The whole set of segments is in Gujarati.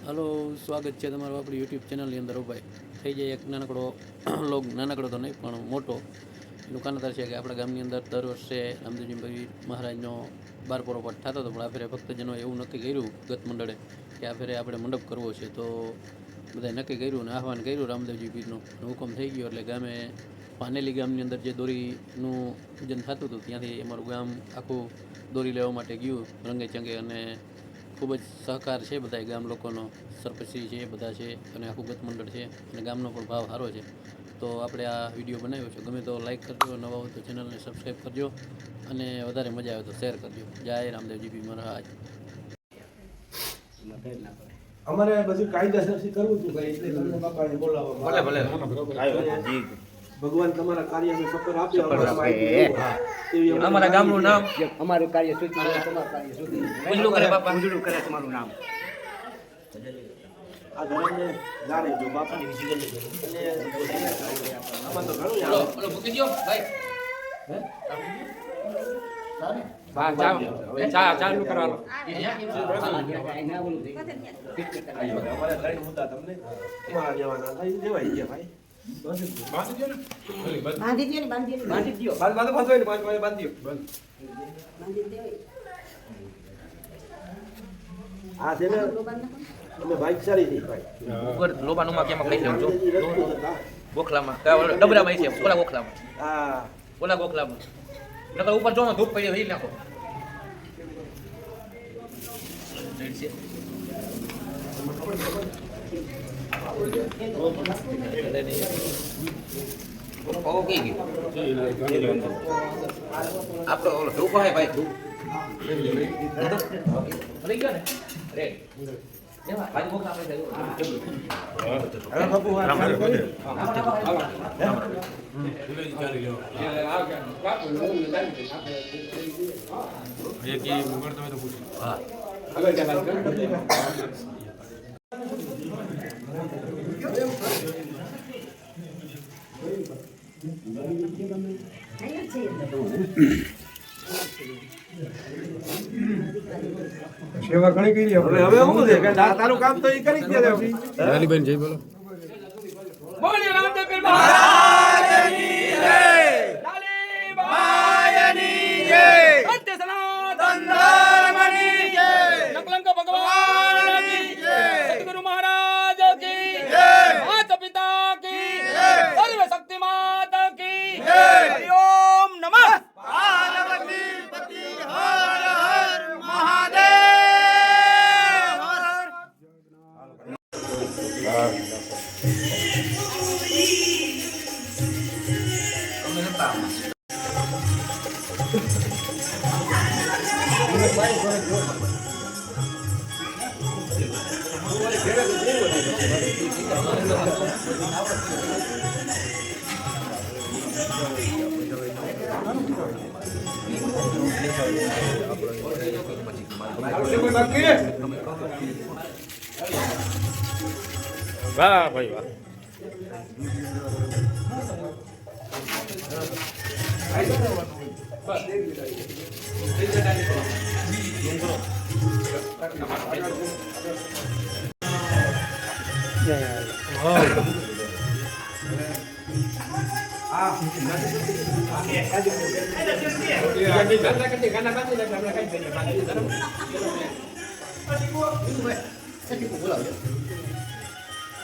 હલો, સ્વાગત છે તમારું આપણી યુટ્યુબ ચેનલની અંદર. ભાઈ થઈ જાય એક નાનકડો લોગ, નાનકડો તો નહીં પણ મોટો. એનું કારણતાર છે કે આપણા ગામની અંદર દર વર્ષે રામદેવજી મહારાજનો બારપોરો પાઠ થતો હતો, પણ આ ફેરે ભક્તજનોએ એવું નક્કી કર્યું ગત મંડળે કે આ ફેરે આપણે મંડપ કરવો છે. તો બધાએ નક્કી કર્યું અને આહવાન કર્યું રામદેવજી પીરનો હુકમ થઈ ગયો. એટલે ગામે પાનેલી ગામની અંદર જે દોરીનું પૂજન થતું હતું ત્યાંથી અમારું ગામ આખું દોરી લેવા માટે ગયું રંગે ચંગે. અને ખૂબ જ સહકાર છે બધા ગામ લોકોનો, સરપંચશ્રી છે બધા છે અને આખું ગત મંડળ છે અને ગામનો પણ ભાવ સારો છે. તો આપણે આ વિડીયો બનાવ્યો છે, ગમે તો લાઈક કરજો, નવા હોય તો ચેનલને સબસ્ક્રાઈબ કરજો અને વધારે મજા આવે તો શેર કરજો. જય રામદેવજી પીર મહારાજ. અમારે બધું કાયદાસરથી કરવું હતું ભાઈ, એટલે તમને બાપાને બોલાવવા. ભલે ભગવાન તમારા કાર્યને સફળ આપે. અમારા ગામનું નામ, અમારું કાર્ય સૂચિ, તમારું કાર્ય સૂચિ ઉજળું કરે બાપા, ઉજળું કરે તમારું નામ. આ ધર્મને જાણે જો બાપાની વિધિ અને આમાં તો ઘણું ઓલો મૂકી દો ભાઈ. ચાલુ કરવાનો. અમારે ત્રણ મુદ્દા તમને તમારા જવાના થાય દેવાઈ ગયા ભાઈ. આ છે ને તમે ભાઈચારી થી ભાઈ ઉપર લોબાનુમાં કેમાં ખાઈ લઉં છું ગોખલામાં, ડબરામાં છે, ઓલા ગોખલામાં, હા ઓલા ગોખલામાં. નકર ઉપર જો ધૂપ પડી હોય નાખો. આપણો ઓલો ધૂપ હોય ભાઈ, ધૂપ થઈ ગયો ને રેડ. ભાઈ ગોખલા સેવા ઘણી કરી. હવે શું છે કે તારું કામ તો એ કરી જ દે. લાલીબેન જય બોલો. બોલે રામદેવ પીર મહારાજની જય, લાલી બાયની જય, સત્ય સનાતન ધર્મની જય, નકલંક ભગવાનની જય, સદગુરુ મહારાજ કી જય, માતા પિતા કી જય, સર્વ શક્તિ માતા કી જય. હરિ ઓમ નમઃ પાર્વતી પતિ હર હર મહાદેવ. હર હર. વાહ ભાઈ વાહ.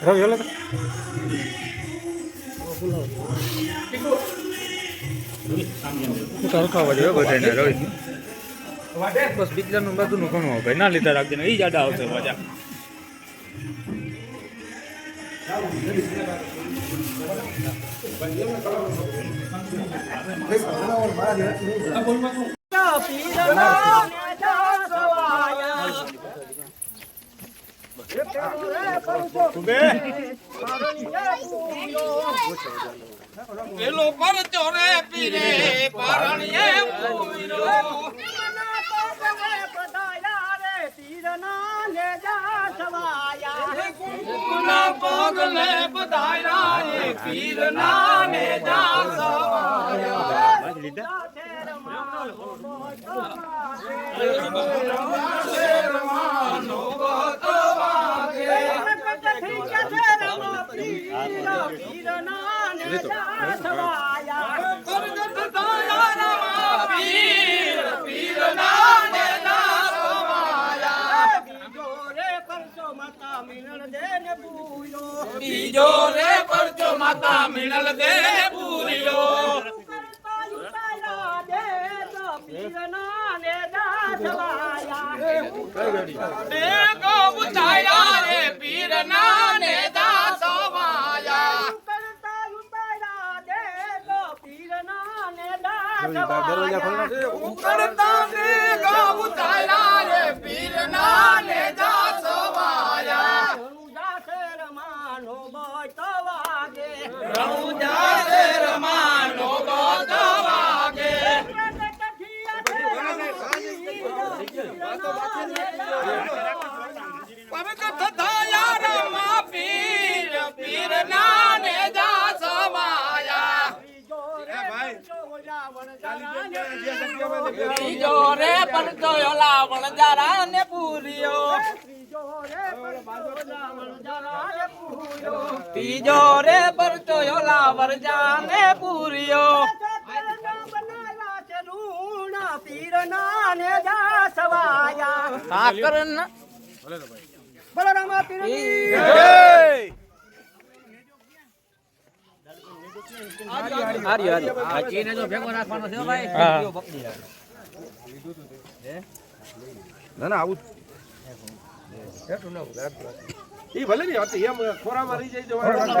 રવિ હલો હરખાવા જોઈએ બધાને. રવિ બસ બીજાનું બધું ઘણું ભાઈ ના લીધા રાખજે ને, એ જ આડા આવશે પાછા. પેલો પરચો રે પીરે પારણીએ પૂરો, કુના પગલે બધાયા રે પીરના ને જા સવાયા. બીજો રે પરચો માતા મિણલ દે પૂર્યો ઉતાર્યા રે પીરના ને દાસવાયા ઉકળતા ને ગો ઉતાર્યા રે પીરના ને દાસવાયા રણુજા રે રમાનો ગોત વાગે પરગત થયા રમા પીર પીરના ને દાસવાયા બીજો રે પરચો લાવણ જરા ને પૂર્યો ત્રીજો રે પરચો લાવણ જાને પૂર્યો સાકર ના ના આવું એ ભલે ને હતી એમ ખોરામાં રહી જાય જવાનું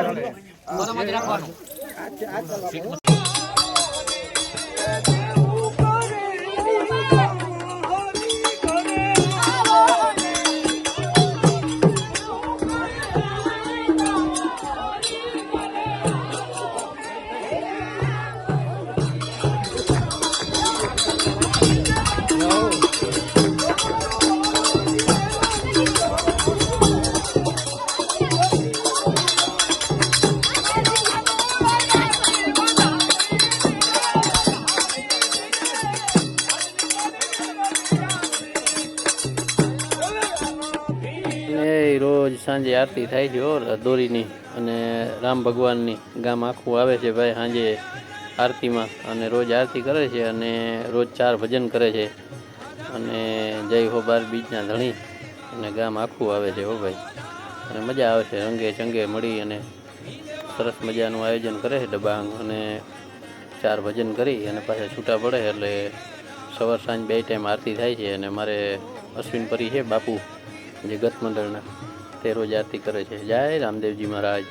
રોજ સાંજે આરતી થાય છે દોરીની અને રામ ભગવાનની ગામ આખું આવે છે ભાઈ સાંજે આરતીમાં અને રોજ આરતી કરે છે અને રોજ 4 ભજન કરે છે અને જય હો બાર બીજના ધણી અને ગામ આખું આવે છે હો ભાઈ અને મજા આવે છે રંગે ચંગે મળી અને સરસ મજાનું આયોજન કરે છે દબાંગ અને 4 ભજન કરી અને પાછા છૂટા પડે એટલે સવાર સાંજ 2 ટાઈમ આરતી થાય છે અને મારે અશ્વિન પરી છે બાપુ જે ગત મંડળના તે રોજ આરતી કરે છે. જય રામદેવજી મહારાજ.